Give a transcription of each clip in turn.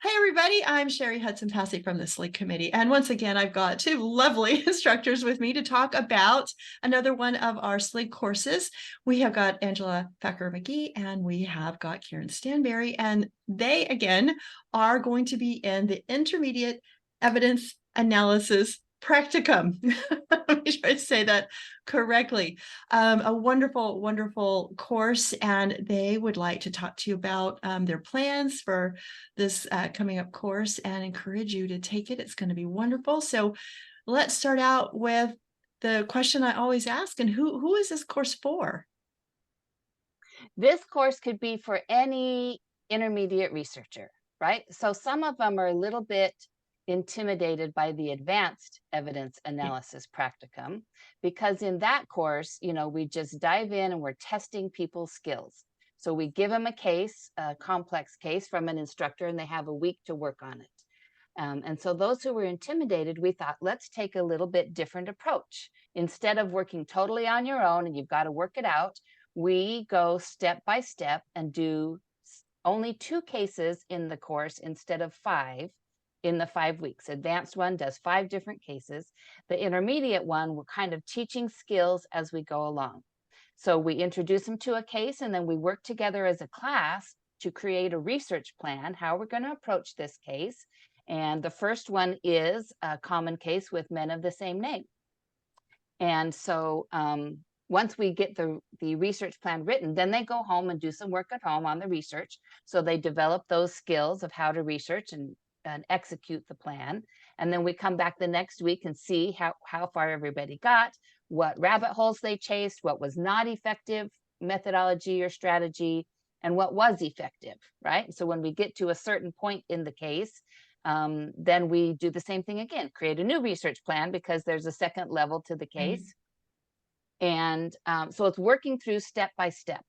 Hey everybody, I'm Sherry Hudson-Passey from the SLIG Committee. And once again, I've got two lovely instructors with me to talk about another one of our SLIG courses. We have got Angela Thacker-McGhie and we have got Karen Stanbary, and they again are going to be in the Intermediate Evidence Analysis Practicum. Let me try to say that correctly. A wonderful, wonderful course, and they would like to talk to you about their plans for this coming up course and encourage you to take it. It's going to be wonderful. So let's start out with the question I always ask, and who is this course for? This course could be for any intermediate researcher, right? So some of them are a little bit intimidated by the Advanced Evidence Analysis Practicum, because in that course, we just dive in and we're testing people's skills. So we give them a case, a complex case from an instructor, and they have a week to work on it. And so those who were intimidated, we thought, let's take a little bit different approach. Instead of working totally on your own and you've got to work it out, we go step by step and do only 2 cases in the course instead of 5 in the 5 weeks. Advanced one does 5 different cases. The intermediate one, we're kind of teaching skills as we go along. So we introduce them to a case, and then we work together as a class to create a research plan, how we're going to approach this case. And the first one is a common case with men of the same name. And so once we get the research plan written, then they go home and do some work at home on the research. So they develop those skills of how to research and execute the plan. And then we come back the next week and see how far everybody got, what rabbit holes they chased, what was not effective methodology or strategy, and what was effective, right? So when we get to a certain point in the case, then we do the same thing again, create a new research plan, because there's a second level to the case. And so it's working through step by step.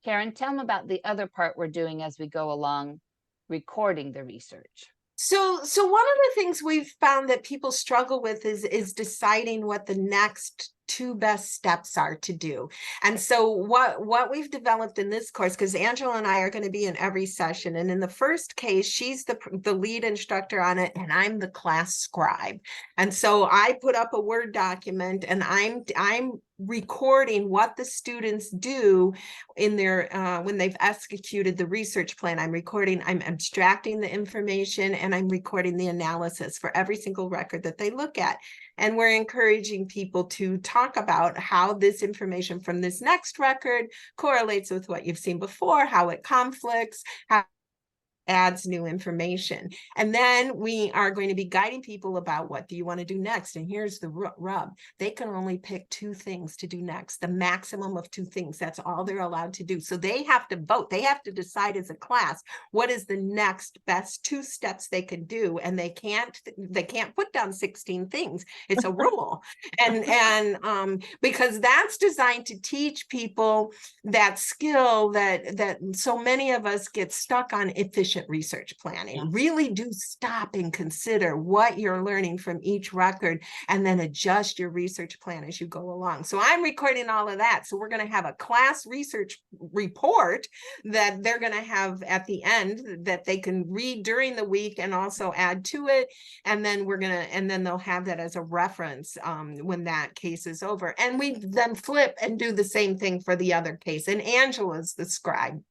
Karen, tell them about the other part we're doing as we go along, recording the research. So one of the things we've found that people struggle with is deciding what the next 2 best steps are to do. And so what we've developed in this course, because Angela and I are going to be in every session, and in the first case, she's the lead instructor on it, and I'm the class scribe. And so I put up a Word document, and I'm recording what the students do in their when they've executed the research plan. I'm abstracting the information, and I'm recording the analysis for every single record that they look at. And we're encouraging people to talk about how this information from this next record correlates with what you've seen before, how it conflicts, how adds new information. And then we are going to be guiding people about what do you want to do next. And here's the rub. They can only pick 2 things to do next, the maximum of 2 things. That's all they're allowed to do. So they have to vote. They have to decide as a class what is the next best 2 steps they can do. And they can't put down 16 things. It's a rule. and because that's designed to teach people that skill that so many of us get stuck on, efficient research planning. Yes. Really do stop and consider what you're learning from each record, and then adjust your research plan as you go along. So I'm recording all of that. So we're going to have a class research report that they're going to have at the end that they can read during the week and also add to it. And then then they'll have that as a reference when that case is over. And we then flip and do the same thing for the other case. And Angela's the scribe.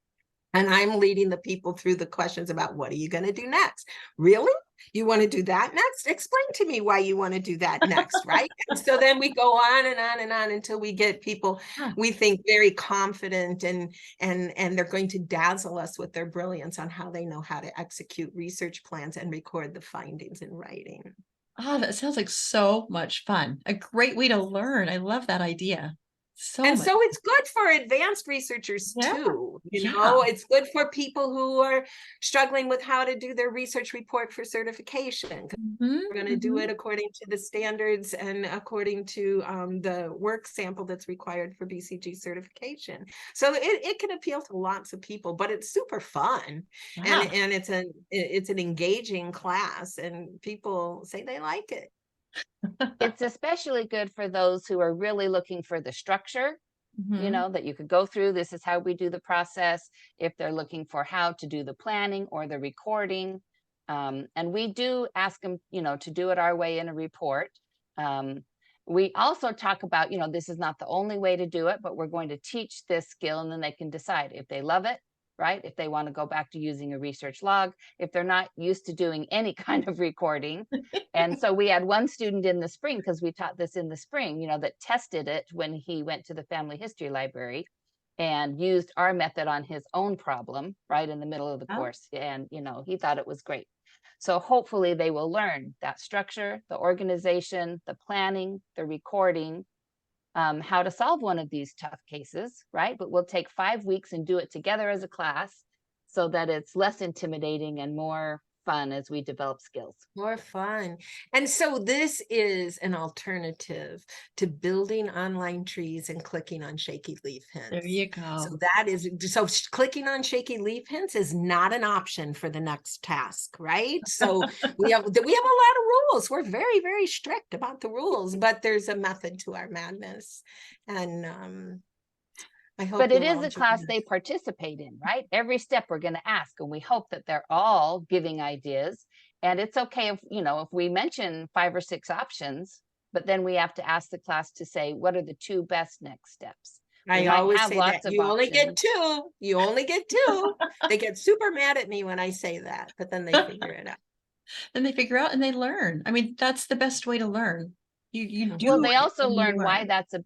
And I'm leading the people through the questions about what are you going to do next? Really? You want to do that next? Explain to me why you want to do that next, right? And so then we go on and on and on until we get people, we think, very confident and they're going to dazzle us with their brilliance on how they know how to execute research plans and record the findings in writing. Oh, that sounds like so much fun. A great way to learn. I love that idea. So it's good for advanced researchers too. It's good for people who are struggling with how to do their research report for certification. We're going to do it according to the standards and according to the work sample that's required for BCG certification. So it can appeal to lots of people, but it's super fun. And it's an engaging class, and people say they like it. It's especially good for those who are really looking for the structure, that you could go through. This is how we do the process. If they're looking for how to do the planning or the recording, And we do ask them, to do it our way in a report. We also talk about, this is not the only way to do it, but we're going to teach this skill, and then they can decide if they love it, right? If they want to go back to using a research log, if they're not used to doing any kind of recording. And so we had one student in the spring, because we taught this in the spring, that tested it when he went to the family history library and used our method on his own problem right in the middle of the course. And, he thought it was great. So hopefully they will learn that structure, the organization, the planning, the recording, how to solve one of these tough cases, right? But we'll take 5 weeks and do it together as a class so that it's less intimidating and more fun as we develop skills. More fun. And so this is an alternative to building online trees and clicking on shaky leaf hints. There you go. So that is, so clicking on shaky leaf hints is not an option for the next task, right? So we have a lot of rules. We're very, very strict about the rules, but there's a method to our madness. And I hope. But it is a class they participate in, right? Every step we're going to ask, and we hope that they're all giving ideas. And it's okay if, if we mention 5 or 6 options, but then we have to ask the class to say, what are the 2 best next steps? I always say that you only get 2. You only get 2. They get super mad at me when I say that, but then they figure it out. Then they figure out and they learn. I mean, that's the best way to learn. You do. Well, they also learn why that's a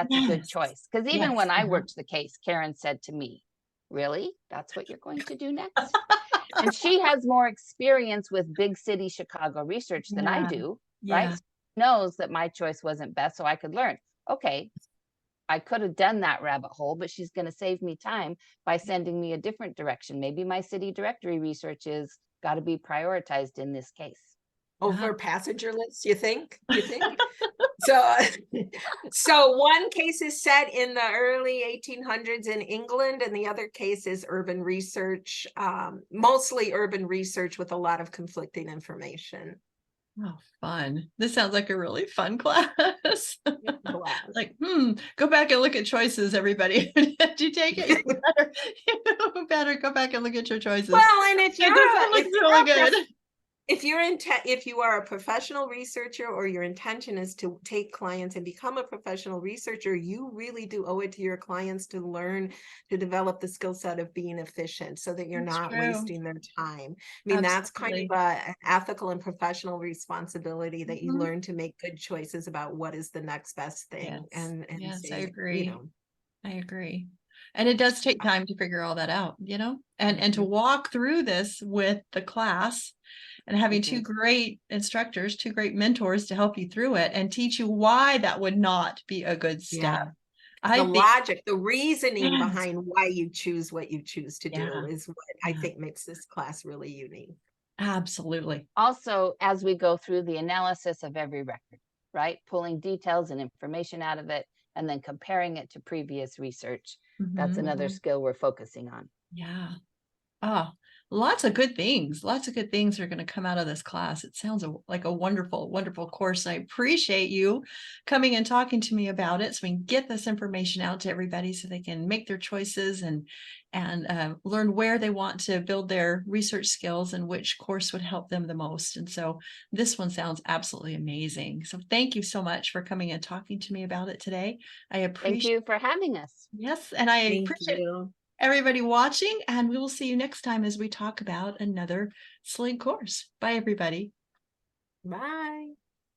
Yes. good choice. Because even Yes. when I worked the case, Karen said to me, "Really? That's what you're going to do next?" And she has more experience with big city Chicago research than I do, right? Yeah. So she knows that my choice wasn't best, so I could learn. Okay, I could have done that rabbit hole, but she's going to save me time by sending me a different direction. Maybe my city directory research is got to be prioritized in this case. Over passenger lists, you think? So one case is set in the early 1800s in England, and the other case is urban research, mostly urban research with a lot of conflicting information. Oh, fun. This sounds like a really fun class. Like, go back and look at choices, everybody. Did you take it? You better go back and look at your choices. Well, and if really good. If you are a professional researcher, or your intention is to take clients and become a professional researcher, you really do owe it to your clients to learn to develop the skill set of being efficient so that you're not wasting their time. I mean, that's kind of an ethical and professional responsibility that you learn to make good choices about what is the next best thing. And yes, say, I agree. I agree. And it does take time to figure all that out, and to walk through this with the class and having 2 great instructors, 2 great mentors to help you through it and teach you why that would not be a good step. The logic, the reasoning behind why you choose what you choose to do is what I think makes this class really unique. Absolutely. Also, as we go through the analysis of every record, right? Pulling details and information out of it and then comparing it to previous research. That's another skill we're focusing on. Yeah. Oh, lots of good things. Lots of good things are going to come out of this class. It sounds like a wonderful, wonderful course. I appreciate you coming and talking to me about it so we can get this information out to everybody so they can make their choices and learn where they want to build their research skills and which course would help them the most. And so this one sounds absolutely amazing. So thank you so much for coming and talking to me about it today. I appreciate. Thank you for having us. Yes, and I appreciate everybody watching, and we will see you next time as we talk about another SLIG course. Bye, everybody. Bye.